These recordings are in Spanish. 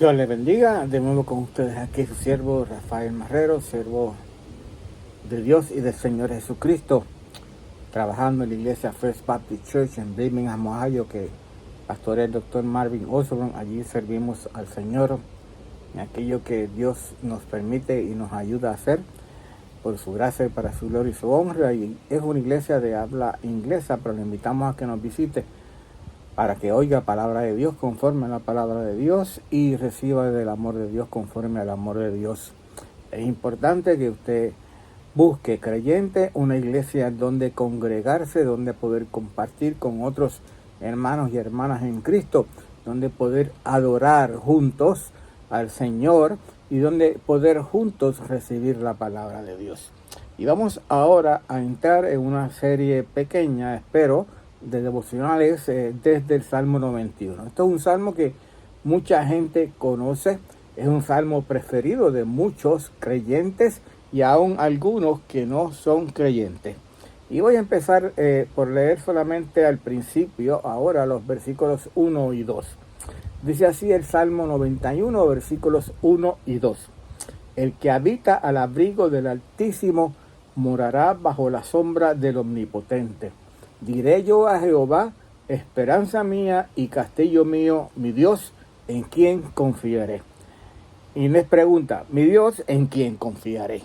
Dios les bendiga. De nuevo con ustedes aquí su siervo Rafael Marrero, siervo de Dios y del Señor Jesucristo, trabajando en la iglesia First Baptist Church en Birmingham, Ohio, que pastorea el doctor Marvin Osborne. Allí servimos al Señor en aquello que Dios nos permite y nos ayuda a hacer por su gracia y para su gloria y su honra. Y es una iglesia de habla inglesa, pero le invitamos a que nos visite para que oiga palabra de Dios conforme a la palabra de Dios y reciba del amor de Dios conforme al amor de Dios. Es importante que usted busque, creyente, una iglesia donde congregarse, donde poder compartir con otros hermanos y hermanas en Cristo, donde poder adorar juntos al Señor y donde poder juntos recibir la palabra de Dios. Y vamos ahora a entrar en una serie pequeña, espero, de devocionales desde el Salmo 91. Esto es un salmo que mucha gente conoce, es un salmo preferido de muchos creyentes y aún algunos que no son creyentes. Y voy a empezar por leer solamente al principio, ahora los versículos 1 y 2. Dice así el Salmo 91, versículos 1 y 2. El que habita al abrigo del Altísimo morará bajo la sombra del Omnipotente. Diré yo a Jehová, esperanza mía y castillo mío, mi Dios, en quien confiaré. Y les pregunta, mi Dios, ¿en quién confiaré?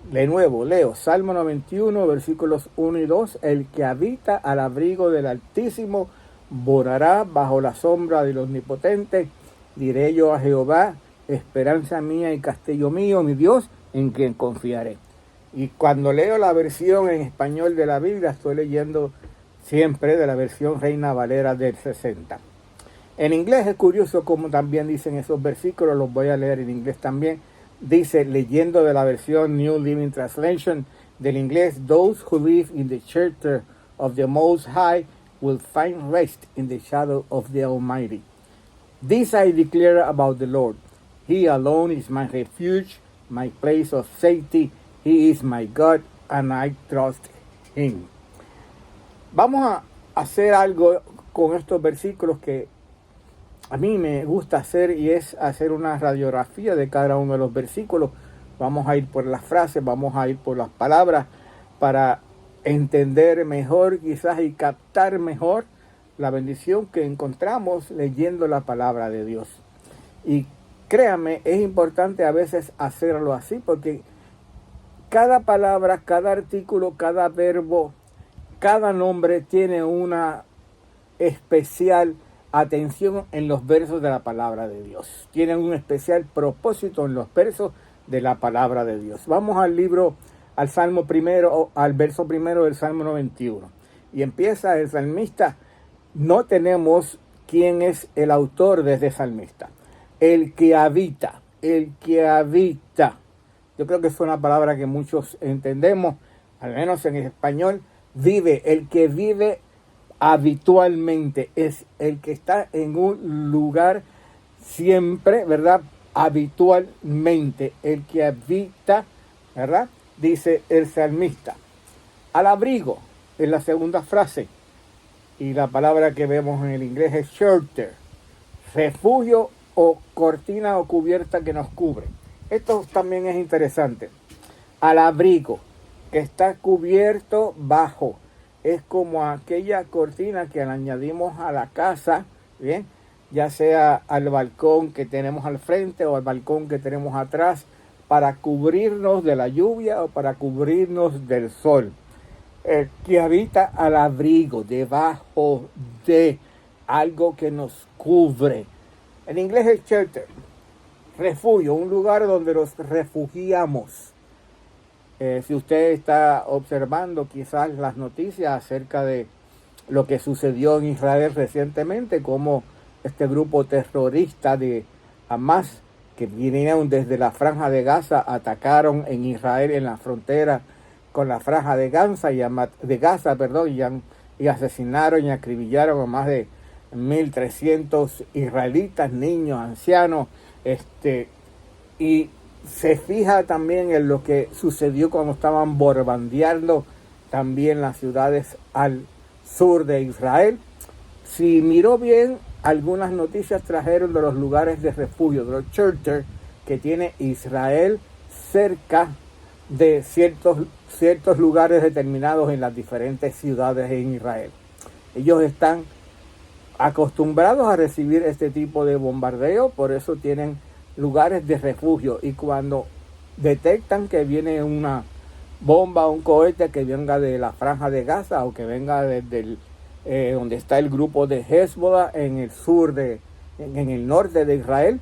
De nuevo, leo Salmo 91, versículos 1 y 2. El que habita al abrigo del Altísimo morará bajo la sombra del Omnipotente. Diré yo a Jehová, esperanza mía y castillo mío, mi Dios, en quien confiaré. Y cuando leo la versión en español de la Biblia, estoy leyendo siempre de la versión Reina Valera del 60. En inglés es curioso como también dicen esos versículos, los voy a leer en inglés también. Dice, leyendo de la versión New Living Translation del inglés, those who live in the shelter of the Most High will find rest in the shadow of the Almighty. This I declare about the Lord. He alone is my refuge, my place of safety. He is my God and I trust Him. Vamos a hacer algo con estos versículos que a mí me gusta hacer, y es hacer una radiografía de cada uno de los versículos. Vamos a ir por las frases, vamos a ir por las palabras para entender mejor quizás y captar mejor la bendición que encontramos leyendo la palabra de Dios. Y créame, es importante a veces hacerlo así porque cada palabra, cada artículo, cada verbo, cada nombre tiene una especial atención en los versos de la palabra de Dios. Tienen un especial propósito en los versos de la palabra de Dios. Vamos al Salmo primero, al verso primero del Salmo 91. Y empieza el salmista. No tenemos quién es el autor de este salmista. El que habita, el que habita. Yo creo que es una palabra que muchos entendemos, al menos en español. Vive, el que vive habitualmente, es el que está en un lugar siempre, ¿verdad? Habitualmente, el que habita, ¿verdad? Dice el salmista. Al abrigo, es la segunda frase, y la palabra que vemos en el inglés es shelter, refugio o cortina o cubierta que nos cubre. Esto también es interesante. Al abrigo, que está cubierto bajo. Es como aquella cortina que le añadimos a la casa, ¿bien? Ya sea al balcón que tenemos al frente o al balcón que tenemos atrás, para cubrirnos de la lluvia o para cubrirnos del sol. El que habita al abrigo, debajo de algo que nos cubre. En inglés es shelter, refugio, un lugar donde nos refugiamos. Si usted está observando quizás las noticias acerca de lo que sucedió en Israel recientemente, como este grupo terrorista de Hamas, que vinieron desde la Franja de Gaza, atacaron en Israel en la frontera con la Franja de Gaza, y asesinaron y acribillaron a más de 1.300 israelitas, niños, ancianos, y se fija también en lo que sucedió cuando estaban bombardeando también las ciudades al sur de Israel. Si miró bien algunas noticias trajeron de los lugares de refugio, de los shelters que tiene Israel cerca de ciertos lugares determinados en las diferentes ciudades en Israel. Ellos están acostumbrados a recibir este tipo de bombardeo, por eso tienen lugares de refugio, y cuando detectan que viene una bomba o un cohete que venga de la Franja de Gaza o que venga desde donde está el grupo de Hezbollah en el norte de Israel,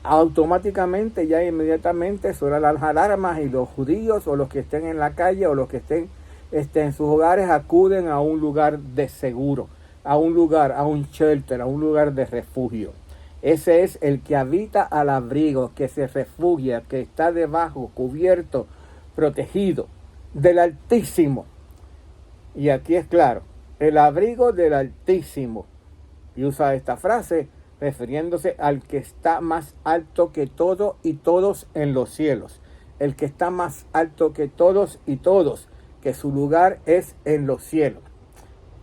automáticamente, ya inmediatamente suenan las alarmas y los judíos o los que estén en la calle o los que estén en sus hogares acuden a un lugar de seguro, a un shelter, a un lugar de refugio. Ese es el que habita al abrigo, que se refugia, que está debajo, cubierto, protegido del Altísimo. Y aquí es claro, el abrigo del Altísimo. Y usa esta frase refiriéndose al que está más alto que todo y todos en los cielos. El que está más alto que todos y todos, que su lugar es en los cielos.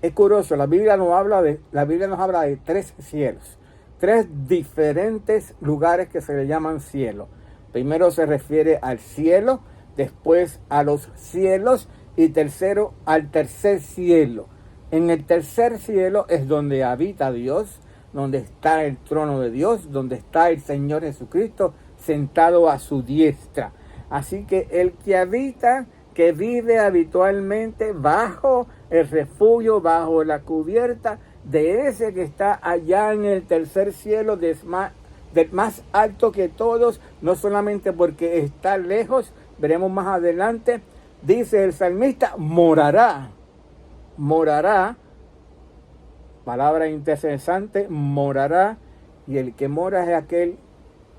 Es curioso, la Biblia nos habla de 3 cielos, 3 diferentes lugares que se le llaman cielo. Primero se refiere al cielo, después a los cielos y tercero al tercer cielo. En el tercer cielo es donde habita Dios, donde está el trono de Dios, donde está el Señor Jesucristo sentado a su diestra. Así que el que habita, que vive habitualmente bajo el refugio, bajo la cubierta de ese que está allá en el tercer cielo, del más alto que todos, no solamente porque está lejos, veremos más adelante, dice el salmista, morará, palabra interesante, morará, y el que mora es aquel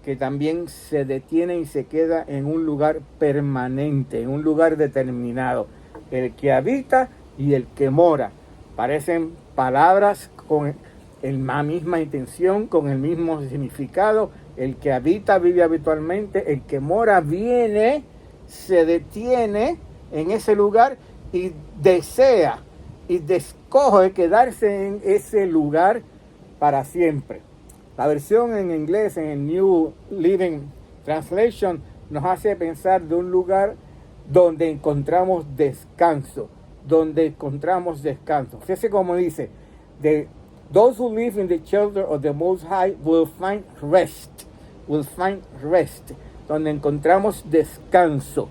que también se detiene y se queda en un lugar permanente, en un lugar determinado. El que habita y el que mora. Parecen palabras con la misma intención, con el mismo significado. El que habita vive habitualmente, el que mora viene, se detiene en ese lugar y desea y escoge quedarse en ese lugar para siempre. La versión en inglés, en el New Living Translation, nos hace pensar de un lugar donde encontramos descanso, Fíjese cómo dice, those who live in the shelter of the Most High will find rest, donde encontramos descanso,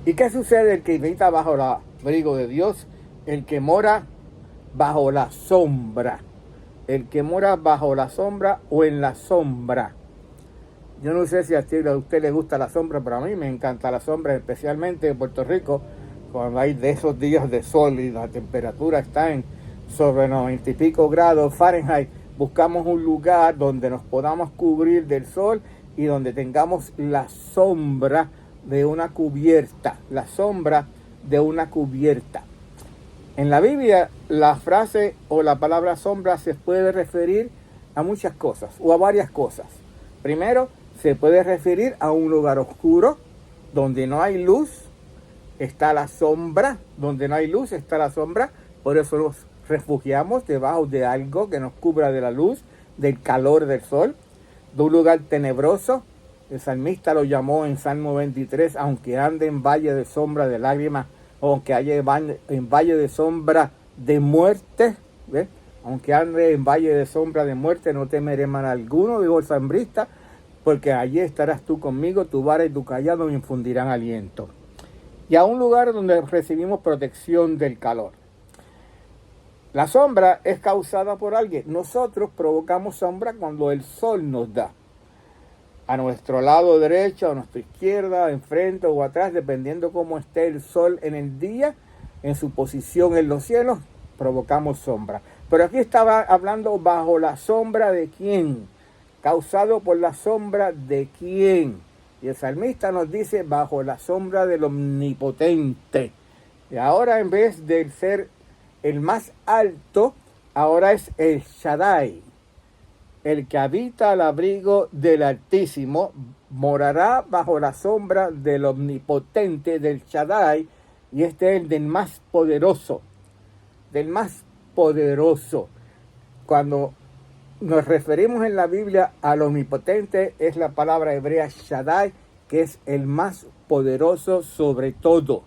¿Y qué sucede el que habita bajo el abrigo de Dios? El que mora bajo la sombra. El que mora bajo la sombra o en la sombra. Yo no sé si a usted le gusta la sombra, pero a mí me encanta la sombra, especialmente en Puerto Rico, cuando hay de esos días de sol y la temperatura está en sobre 90 y pico grados Fahrenheit. Buscamos un lugar donde nos podamos cubrir del sol y donde tengamos la sombra de una cubierta, En la Biblia, la frase o la palabra sombra se puede referir a muchas cosas o a varias cosas. Primero, se puede referir a un lugar oscuro donde no hay luz, está la sombra, por eso nos refugiamos debajo de algo que nos cubra de la luz, del calor del sol, de un lugar tenebroso. El salmista lo llamó en Salmo 23, aunque ande en valle de sombra de lágrimas, aunque haya en valle de sombra de muerte, ¿ves? Aunque ande en valle de sombra de muerte, no temeré mal alguno, dijo el salmista, porque allí estarás tú conmigo, tu vara y tu callado me infundirán aliento. Y a un lugar donde recibimos protección del calor. La sombra es causada por alguien. Nosotros provocamos sombra cuando el sol nos da. A nuestro lado derecho, a nuestra izquierda, enfrente o atrás, dependiendo cómo esté el sol en el día, en su posición en los cielos, provocamos sombra. Pero aquí estaba hablando bajo la sombra de quién, causado por la sombra de quién. Y el salmista nos dice bajo la sombra del Omnipotente. Y ahora en vez de ser el más alto, ahora es el Shaddai. El que habita al abrigo del Altísimo morará bajo la sombra del Omnipotente, del Shaddai, y este es el del más poderoso, del más poderoso. Cuando nos referimos en la Biblia al omnipotente, es la palabra hebrea Shaddai, que es el más poderoso sobre todo.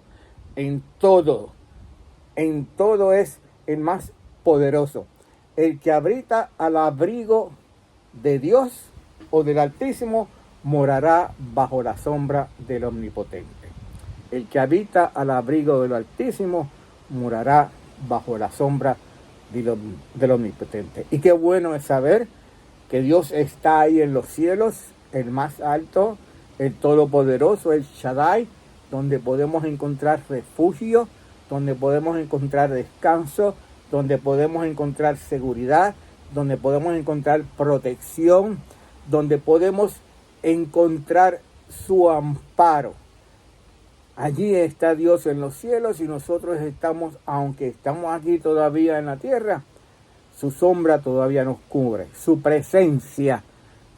En todo es el más poderoso. El que habita al abrigo de Dios o del Altísimo morará bajo la sombra del Omnipotente. El que habita al abrigo del Altísimo morará bajo la sombra del Omnipotente. Y qué bueno es saber que Dios está ahí en los cielos, el más alto, el Todopoderoso, el Shaddai, donde podemos encontrar refugio, donde podemos encontrar descanso, donde podemos encontrar seguridad, donde podemos encontrar protección, donde podemos encontrar su amparo. Allí está Dios en los cielos y nosotros estamos, aunque estamos aquí todavía en la tierra, su sombra todavía nos cubre, su presencia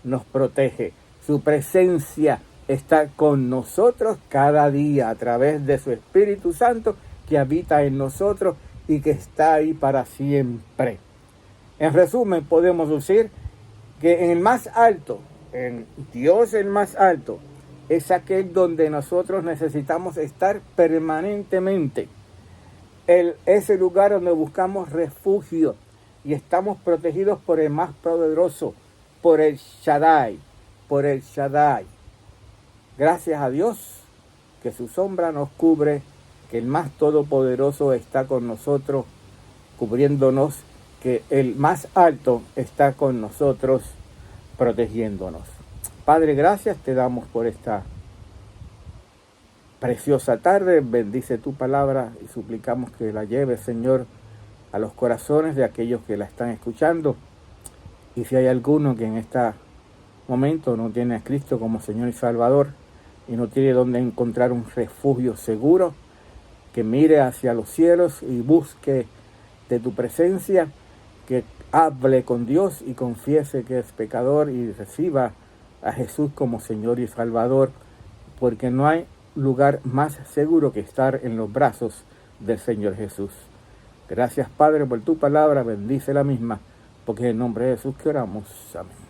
nos protege, su presencia está con nosotros cada día a través de su Espíritu Santo que habita en nosotros y que está ahí para siempre. En resumen, podemos decir que en el más alto, en Dios el más alto, es aquel donde nosotros necesitamos estar permanentemente. Es el lugar donde buscamos refugio y estamos protegidos por el más poderoso, por el Shaddai, Gracias a Dios que su sombra nos cubre, que el más todopoderoso está con nosotros, cubriéndonos, que el más alto está con nosotros, protegiéndonos. Padre, gracias te damos por esta preciosa tarde. Bendice tu palabra y suplicamos que la lleves, Señor, a los corazones de aquellos que la están escuchando. Y si hay alguno que en este momento no tiene a Cristo como Señor y Salvador y no tiene donde encontrar un refugio seguro, que mire hacia los cielos y busque de tu presencia, que hable con Dios y confiese que es pecador y reciba a Jesús como Señor y Salvador, porque no hay lugar más seguro que estar en los brazos del Señor Jesús. Gracias, Padre, por tu palabra, bendice la misma, porque en el nombre de Jesús que oramos. Amén.